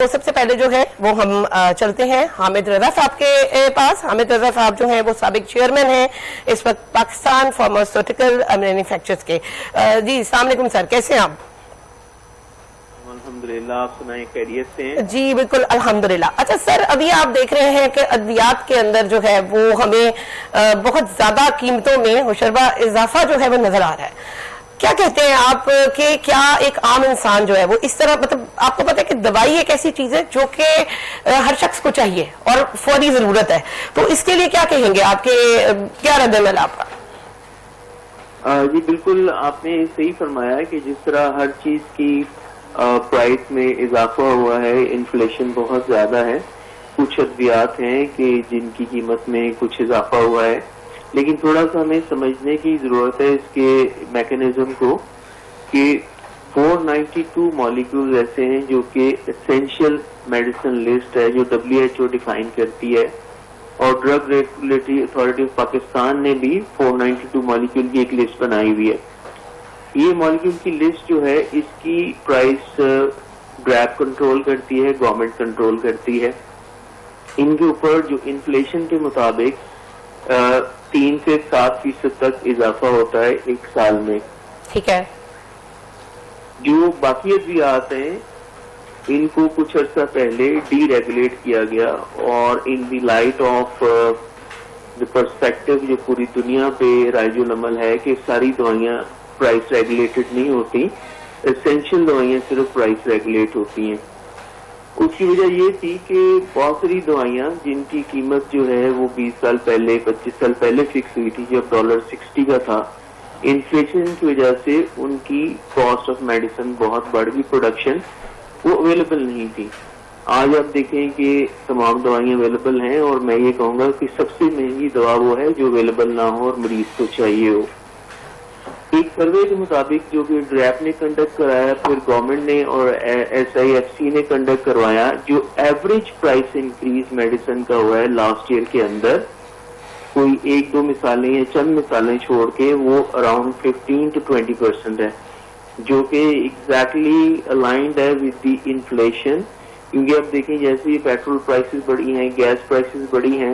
تو سب سے پہلے جو ہے وہ ہم چلتے ہیں حامد رضا صاحب کے پاس. حامد رضا صاحب جو ہیں وہ سابق چیئرمین ہیں اس وقت پاکستان فارماسیوٹیکل مینوفیکچررز کے. جی السلام علیکم سر, کیسے ہیں آپ؟ الحمدللہ, آپ سنائیں خیریت سے ہیں؟ جی بالکل الحمدللہ. اچھا سر, ابھی آپ دیکھ رہے ہیں کہ ادویات کے اندر جو ہے وہ ہمیں بہت زیادہ قیمتوں میں ہوشربہ اضافہ جو ہے وہ نظر آ رہا ہے. کیا کہتے ہیں آپ کہ کیا ایک عام انسان جو ہے وہ اس طرح, مطلب آپ کو پتہ ہے کہ دوائی ایک ایسی چیز ہے جو کہ ہر شخص کو چاہیے اور فوری ضرورت ہے, تو اس کے لیے کیا کہیں گے آپ کے, کیا رد عمل آپ کا؟ جی بالکل, آپ نے صحیح فرمایا کہ جس طرح ہر چیز کی پرائس میں اضافہ ہوا ہے, انفلیشن بہت زیادہ ہے. کچھ ادویات ہیں کہ جن کی قیمت میں کچھ اضافہ ہوا ہے, لیکن تھوڑا سا ہمیں سمجھنے کی ضرورت ہے اس کے میکینزم کو کہ 492 مالیکولز ایسے ہیں جو کہ اسینشیل میڈیسن لسٹ ہے جو WHO ڈیفائن کرتی ہے, اور drug regulatory authority of Pakistan نے بھی 492 مالیکول کی ایک لسٹ بنائی ہوئی ہے. یہ مالیکول کی لسٹ جو ہے اس کی پرائس گریب کنٹرول کرتی ہے, گورنمنٹ کنٹرول کرتی ہے. ان کے اوپر جو انفلیشن کے مطابق 3 سے 7% تک اضافہ ہوتا ہے ایک سال میں. ٹھیک ہے. جو باقی ادویات ہیں ان کو کچھ عرصہ پہلے ڈی ریگولیٹ کیا گیا, اور in the light of the perspective جو پوری دنیا پہ رائج العمل ہے کہ ساری دوائیاں پرائس ریگولیٹڈ نہیں ہوتی, اسینشیل دوائیاں صرف پرائس ریگولیٹ ہوتی ہیں. اس کی وجہ یہ تھی کہ بہت ساری دوائیاں جن کی قیمت جو ہے وہ 20 سال پہلے 25 سال پہلے فکس ہوئی تھی جب $60 کا تھا, انفلیشن کی وجہ سے ان کی کاسٹ آف میڈیسن بہت بڑھ گئی, پروڈکشن وہ اویلیبل نہیں تھی. آج آپ دیکھیں کہ تمام دوائیاں اویلیبل ہیں, اور میں یہ کہوں گا کہ سب سے مہنگی دوا وہ ہے جو اویلیبل نہ ہو اور مریض کو چاہیے ہو. ایک سروے کے مطابق جو کہ ڈریپ نے کنڈکٹ کرایا, پھر گورنمنٹ نے اور SIFC نے کنڈکٹ کروایا, جو ایوریج پرائس انکریز میڈیسن کا ہوا ہے لاسٹ ایئر کے اندر, کوئی 1-2 مثالیں یا چند مثالیں چھوڑ کے وہ اراؤنڈ 15 to 20% ہے, جو کہ ایگزیکٹلی الائنڈ ہے ود دی انفلیشن. کیونکہ آپ دیکھیں جیسے یہ پیٹرول پرائسز بڑھی ہیں, گیس پرائسز بڑھی ہیں,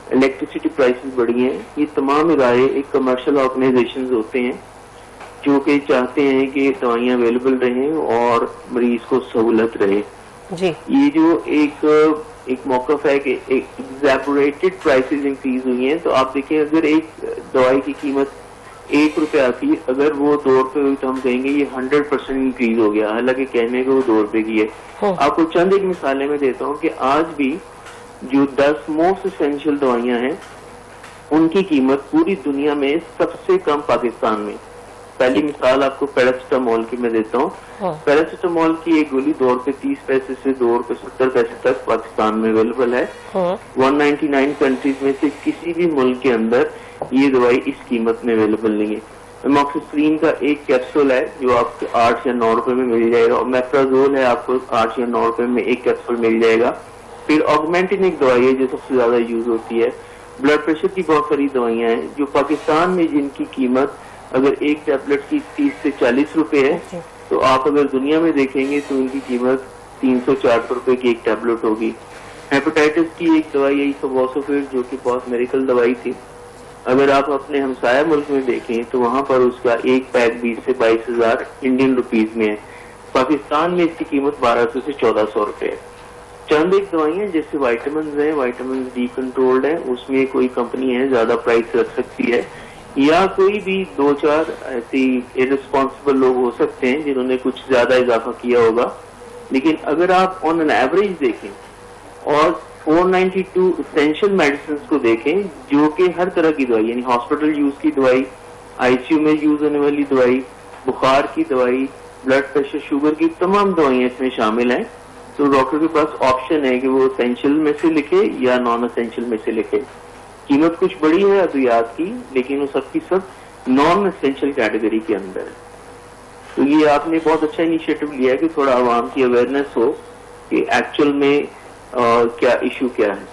الیکٹریسٹی پرائسز بڑھی ہیں. یہ تمام ادارے ایک کمرشل آرگنائزیشنز ہوتے ہیں جو کہ چاہتے ہیں کہ دوائیاں اویلیبل رہیں اور مریض کو سہولت رہے. جی یہ جو ایک موقف ہے کہ ایگزیبوریٹڈ پرائسز انکریز ہوئی ہیں, تو آپ دیکھیں اگر ایک دوائی کی قیمت ₹1 تھی, اگر وہ $2 ہوئی تو ہم کہیں گے یہ 100% انکریز ہو گیا, حالانکہ کہنے کو وہ $2 کی ہے. آپ کو چند ایک مثالیں میں دیتا ہوں کہ آج بھی جو 10 موسٹ اسینشیل دوائیاں ہیں ان کی قیمت پوری دنیا میں سب سے کم پاکستان میں. پہلی مثال آپ کو پیراسیٹامول کی میں دیتا ہوں. پیراسیٹامول کی ایک گولی $2.30 سے $2.70 تک پاکستان میں اویلیبل ہے. 199 کنٹریز میں سے کسی بھی ملک کے اندر یہ دوائی اس قیمت میں اویلیبل نہیں ہے. ایموکسیسلین کا ایک کیپسول ہے جو آپ کو $8 یا $9 میں مل جائے گا, اور میپرازول ہے آپ کو $8 یا $9 میں ایک کیپسول مل جائے گا. پھر آگمنٹن ایک دوائی ہے جو سب سے زیادہ یوز ہوتی ہے. بلڈ پریشر کی بہت ساری دوائیاں ہیں جو پاکستان میں جن کی قیمت اگر ایک ٹیبلٹ کی $30 سے $40 ہے, تو آپ اگر دنیا میں دیکھیں گے تو ان کی قیمت $300-400 کی ایک ٹیبلٹ ہوگی. ہیپاٹائٹس کی ایک دوائی ہے سبوسوفیر جو کہ بہت میڈیکل دوائی تھی, اگر آپ اپنے ہمسایہ ملک میں دیکھیں تو وہاں پر اس کا ایک پیک 20 سے 22,000 انڈین روپیز میں ہے. پاکستان میں اس کی قیمت $1,200 سے $1,400 ہے. چند ایک دوائیاں جیسے وائٹامنز ہیں, وائٹامنز ڈی کنٹرولڈ ہیں, اس میں کوئی کمپنی ہے زیادہ پرائس رکھ سکتی ہے, یا کوئی بھی 2-4 ایسی ارسپانسبل لوگ ہو سکتے ہیں جنہوں نے کچھ زیادہ اضافہ کیا ہوگا. لیکن اگر آپ آن این ایوریج دیکھیں اور 492 اسینشیل میڈیسنز کو دیکھیں جو کہ ہر طرح کی دوائی, یعنی ہاسپٹل یوز کی دوائی, ICU میں یوز ہونے والی دوائی, بخار کی دوائی, بلڈ پریشر شوگر کی تمام دوائیاں اس میں شامل ہیں, تو ڈاکٹر کے پاس آپشن ہے کہ وہ اسینشیل میں سے لکھے یا نان اسینشیل میں سے لکھے. قیمت کچھ بڑی ہے ادویات کی, لیکن وہ سب کی سب نان اسینشیل کیٹیگری کے اندر ہے. تو یہ آپ نے بہت اچھا انیشیٹو لیا ہے کہ تھوڑا عوام کی اویئرنیس ہو کہ ایکچوئل میں کیا ایشو کیا ہے.